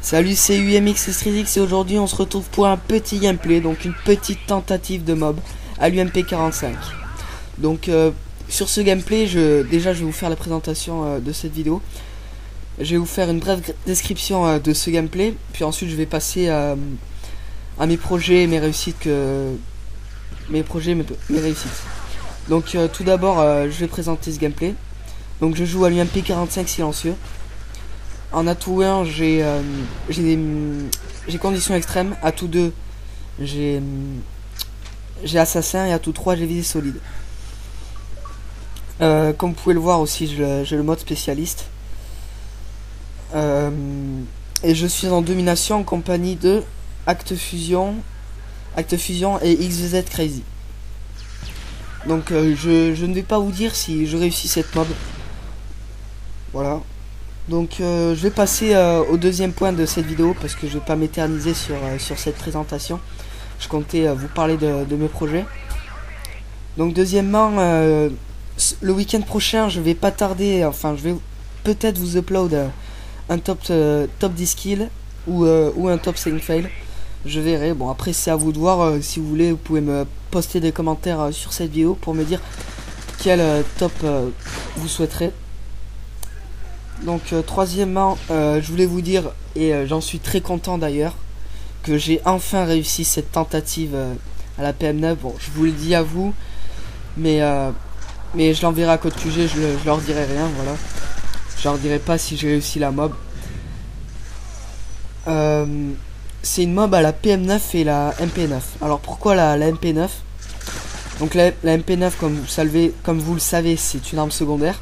Salut, c'est UMX StreetX et aujourd'hui on se retrouve pour un petit gameplay, donc une petite tentative de mob à l'UMP 45. Donc sur ce gameplay, déjà je vais vous faire la présentation de cette vidéo. Je vais vous faire une brève description de ce gameplay, puis ensuite je vais passer à mes projets et mes réussites mes réussites. Donc tout d'abord je vais présenter ce gameplay. Donc je joue à l'UMP 45 silencieux. En atout 1 j'ai conditions extrêmes, atout 2 j'ai assassin et atout 3 j'ai visée solide. Comme vous pouvez le voir aussi, j'ai le mode spécialiste. Et je suis en domination en compagnie de Acte Fusion et XVZ Crazy. Donc je ne vais pas vous dire si je réussis cette mob. Voilà. Donc je vais passer au deuxième point de cette vidéo parce que je vais pas m'éterniser sur cette présentation. Je comptais vous parler de mes projets. Donc deuxièmement, le week-end prochain je vais pas tarder, enfin je vais peut-être vous upload un top 10 kills ou un top 5 fail. Je verrai, bon après c'est à vous de voir, si vous voulez vous pouvez me poster des commentaires sur cette vidéo pour me dire quel top vous souhaiterez. Donc troisièmement, je voulais vous dire, et j'en suis très content d'ailleurs, que j'ai enfin réussi cette tentative à la PM9. Bon, je vous le dis à vous, mais je l'enverrai à Code QG, je leur dirai rien, voilà. Je leur dirai pas si j'ai réussi la mob. C'est une mob à la PM9 et la MP9. Alors pourquoi la MP9? Donc la MP9, comme vous le savez, c'est une arme secondaire.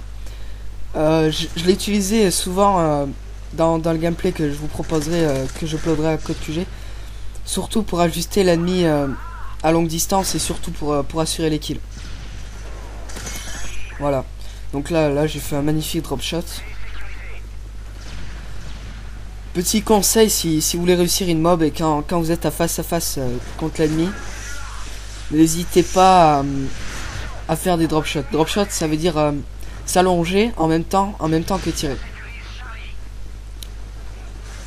Je l'ai utilisé souvent dans le gameplay que je vous proposerai, que je uploaderai à Code QG, surtout pour ajuster l'ennemi à longue distance et surtout pour assurer les kills. Voilà, donc là j'ai fait un magnifique drop shot. Petit conseil, si vous voulez réussir une mob et quand vous êtes à face contre l'ennemi, n'hésitez pas à faire des drop shots. Drop shot, ça veut dire s'allonger en même temps que tirer.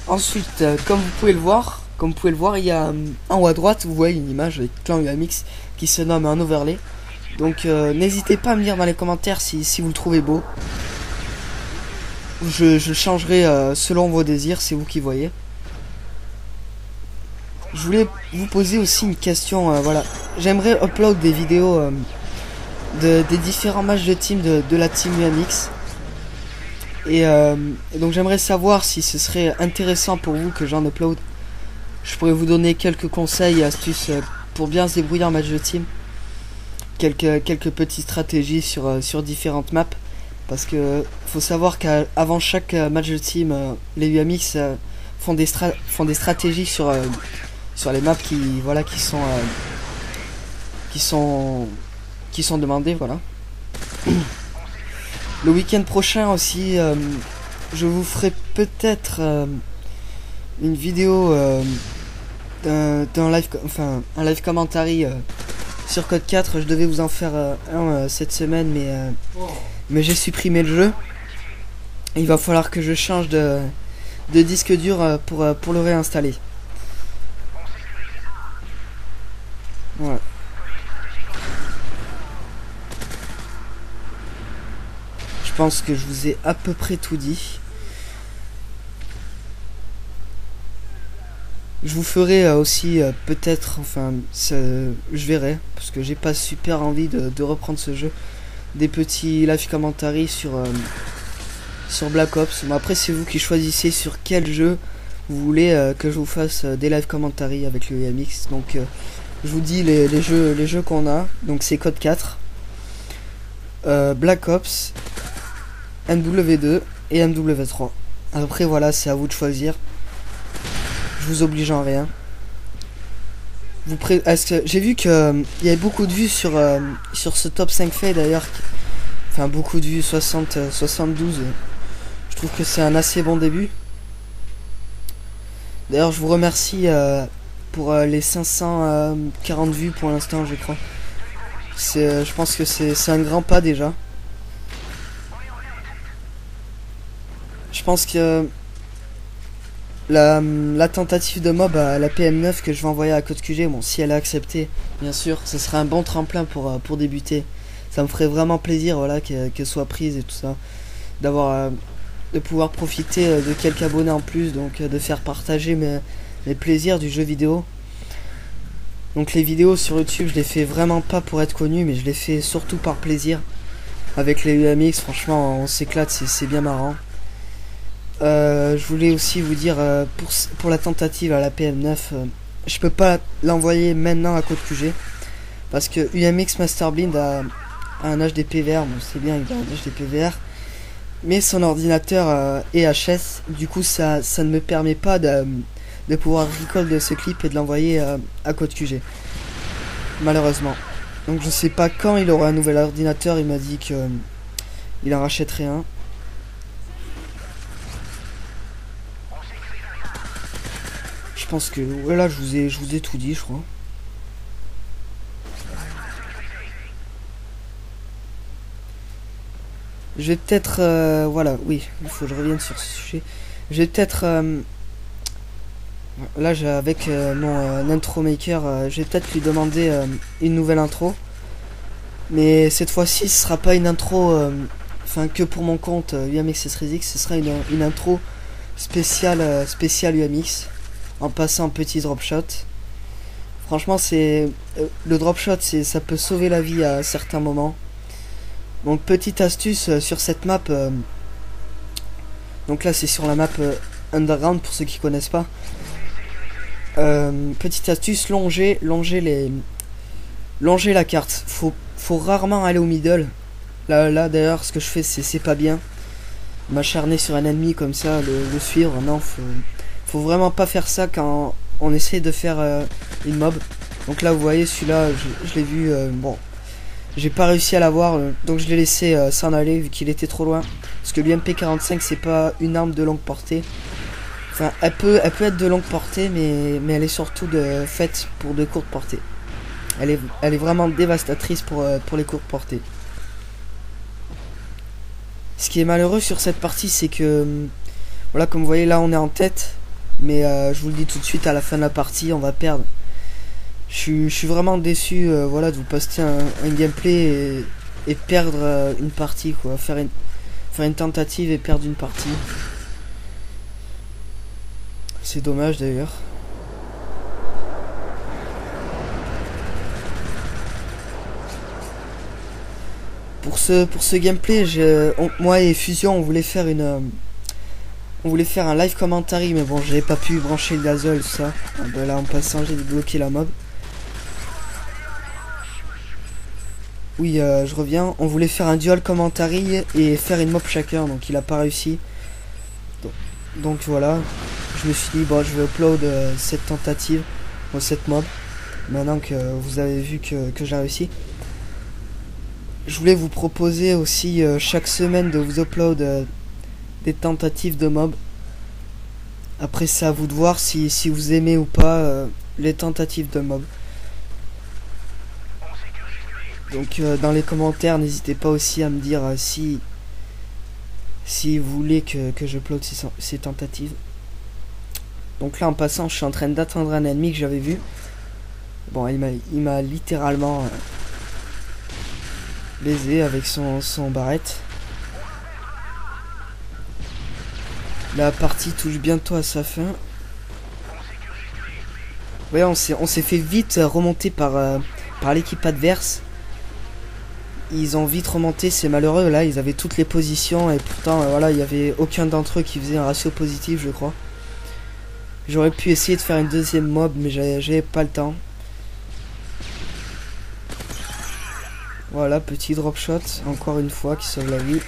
Ensuite, comme vous pouvez le voir, il y a en haut à droite, vous voyez une image avec Clan UMX qui se nomme un overlay. Donc n'hésitez pas à me dire dans les commentaires si vous le trouvez beau. Je changerai selon vos désirs, c'est vous qui voyez. Je voulais vous poser aussi une question, voilà. J'aimerais upload des vidéos des différents matchs de team de la team UMX. Et donc j'aimerais savoir si ce serait intéressant pour vous que j'en upload. Je pourrais vous donner quelques conseils et astuces pour bien se débrouiller en match de team. Quelques petites stratégies sur différentes maps. Parce que faut savoir qu'avant chaque match de team, les UMX font des stratégies sur les maps qui sont demandées, voilà. Le week-end prochain aussi, je vous ferai peut-être une vidéo d'un live, un live commentary sur Code 4. Je devais vous en faire un cette semaine, mais j'ai supprimé le jeu. Il va falloir que je change de disque dur pour le réinstaller. Voilà. Je pense que je vous ai à peu près tout dit. Je vous ferai aussi peut-être, je verrai, parce que j'ai pas super envie de reprendre ce jeu, des petits live commentaries sur Black Ops. Mais après c'est vous qui choisissez sur quel jeu vous voulez que je vous fasse des live commentaries avec le UMX. Donc je vous dis les jeux qu'on a. Donc c'est Code 4, Black Ops, MW2 et MW3. Après voilà, c'est à vous de choisir. Je vous oblige en rien. J'ai vu que il y avait beaucoup de vues sur ce top 5 fait d'ailleurs. Enfin beaucoup de vues, 72. Je trouve que c'est un assez bon début. D'ailleurs je vous remercie pour les 540 vues pour l'instant, je crois. Je pense que c'est un grand pas déjà. Je pense que la tentative de mob à la PM9 que je vais envoyer à Code QG, bon, si elle est acceptée, bien sûr, ce serait un bon tremplin pour débuter. Ça me ferait vraiment plaisir, voilà, qu'elle soit prise et tout ça. D'avoir, de pouvoir profiter de quelques abonnés en plus, donc de faire partager mes plaisirs du jeu vidéo. Donc les vidéos sur YouTube, je les fais vraiment pas pour être connu, mais je les fais surtout par plaisir. Avec les UMX, franchement, on s'éclate, c'est bien marrant. Je voulais aussi vous dire, pour la tentative à la PM9, je peux pas l'envoyer maintenant à Code QG. Parce que UMX Masterblind a un HDP-VR, bon c'est bien, il a un HDP-VR. Mais son ordinateur est HS, du coup ça ne me permet pas de pouvoir recall de ce clip et de l'envoyer à Code QG. Malheureusement. Donc je sais pas quand il aura un nouvel ordinateur, il m'a dit que il en rachèterait un. Je pense que voilà, je vous ai tout dit, je crois. Je vais peut-être voilà, oui, il faut que je revienne sur ce sujet. Je vais peut-être là avec mon intro maker, je vais peut-être lui demander une nouvelle intro. Mais cette fois-ci, ce sera pas une intro enfin que pour mon compte UMX SRX, ce sera une intro spéciale UMX en passant un petit drop shot. Franchement, c'est le drop shot, ça peut sauver la vie à certains moments. Donc petite astuce sur cette map. Donc là, c'est sur la map Underground pour ceux qui connaissent pas. Petite astuce, longer la carte. Faut rarement aller au middle. Là d'ailleurs, ce que je fais, c'est pas bien. M'acharner sur un ennemi comme ça, le suivre. Non, faut vraiment pas faire ça quand on essaie de faire une mob. Donc là, vous voyez, celui-là, je l'ai vu. Bon, j'ai pas réussi à l'avoir, donc je l'ai laissé s'en aller vu qu'il était trop loin. Parce que l'UMP45, c'est pas une arme de longue portée. Enfin, elle peut être de longue portée, mais elle est surtout faite pour de courtes portées. Elle est vraiment dévastatrice pour les courtes portées. Ce qui est malheureux sur cette partie, c'est que voilà, comme vous voyez là, on est en tête, mais je vous le dis tout de suite, à la fin de la partie, on va perdre. Je suis vraiment déçu, voilà, de vous poster un gameplay et perdre une partie, quoi. Faire une tentative et perdre une partie. C'est dommage d'ailleurs. Pour ce gameplay, moi et Fusion, on voulait faire un live commentary, mais bon, j'avais pas pu brancher le gazole, tout ça. Ah ben là, en passant, j'ai débloqué la mob. Oui, je reviens. On voulait faire un dual commentary et faire une mob chacun, donc il a pas réussi. Donc voilà, je me suis dit, bon, je vais upload cette tentative, cette mob, maintenant que vous avez vu que j'ai réussi. Je voulais vous proposer aussi chaque semaine de vous upload des tentatives de mob. Après, c'est à vous de voir si vous aimez ou pas les tentatives de mob. Donc dans les commentaires, n'hésitez pas aussi à me dire si vous voulez que j'upload ces tentatives. Donc là, en passant, je suis en train d'attendre un ennemi que j'avais vu. Bon, il m'a littéralement baisé avec son barrette. La partie touche bientôt à sa fin. Ouais, on s'est fait vite remonter par l'équipe adverse. Ils ont vite remonté, c'est malheureux. Là, ils avaient toutes les positions et pourtant, voilà, il y avait aucun d'entre eux qui faisait un ratio positif, je crois. J'aurais pu essayer de faire une deuxième mob, mais j'avais pas le temps. Voilà, petit drop shot, encore une fois, qui sauve la vie.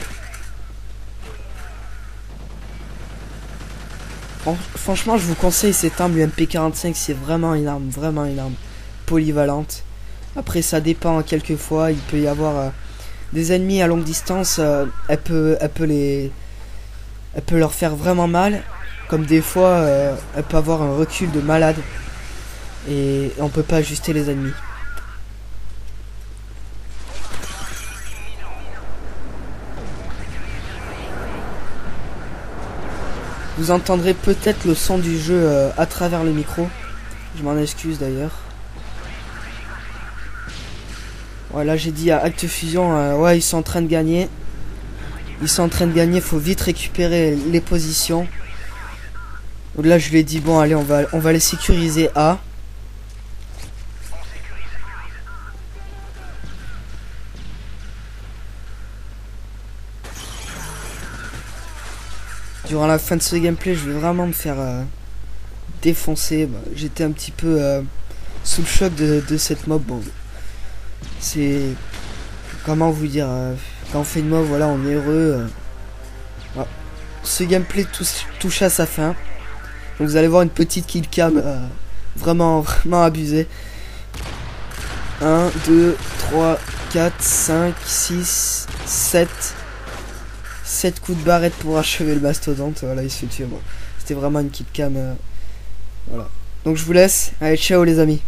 Franchement, je vous conseille cette arme, l'UMP45, c'est vraiment une arme polyvalente. Après, ça dépend, quelquefois, il peut y avoir des ennemis à longue distance, elle peut leur faire vraiment mal. Comme des fois, elle peut avoir un recul de malade. Et on peut pas ajuster les ennemis. Vous entendrez peut-être le son du jeu à travers le micro. Je m'en excuse d'ailleurs. Voilà, j'ai dit à Acte Fusion, ouais, ils sont en train de gagner. Ils sont en train de gagner, faut vite récupérer les positions. Donc là, je lui ai dit, bon, allez, on va les sécuriser A. Durant la fin de ce gameplay, je vais vraiment me faire défoncer. Bah, j'étais un petit peu sous le choc de cette mob. Bon, c'est... Comment vous dire, quand on fait une mob, voilà, on est heureux. Voilà. Ce gameplay touche à sa fin. Donc vous allez voir une petite killcam vraiment abusée. 1, 2, 3, 4, 5, 6, 7. 7 coups de barrette pour achever le mastodonte. Voilà, il se fait tuer. Bon, c'était vraiment une killcam. Voilà. Donc je vous laisse. Allez, ciao les amis.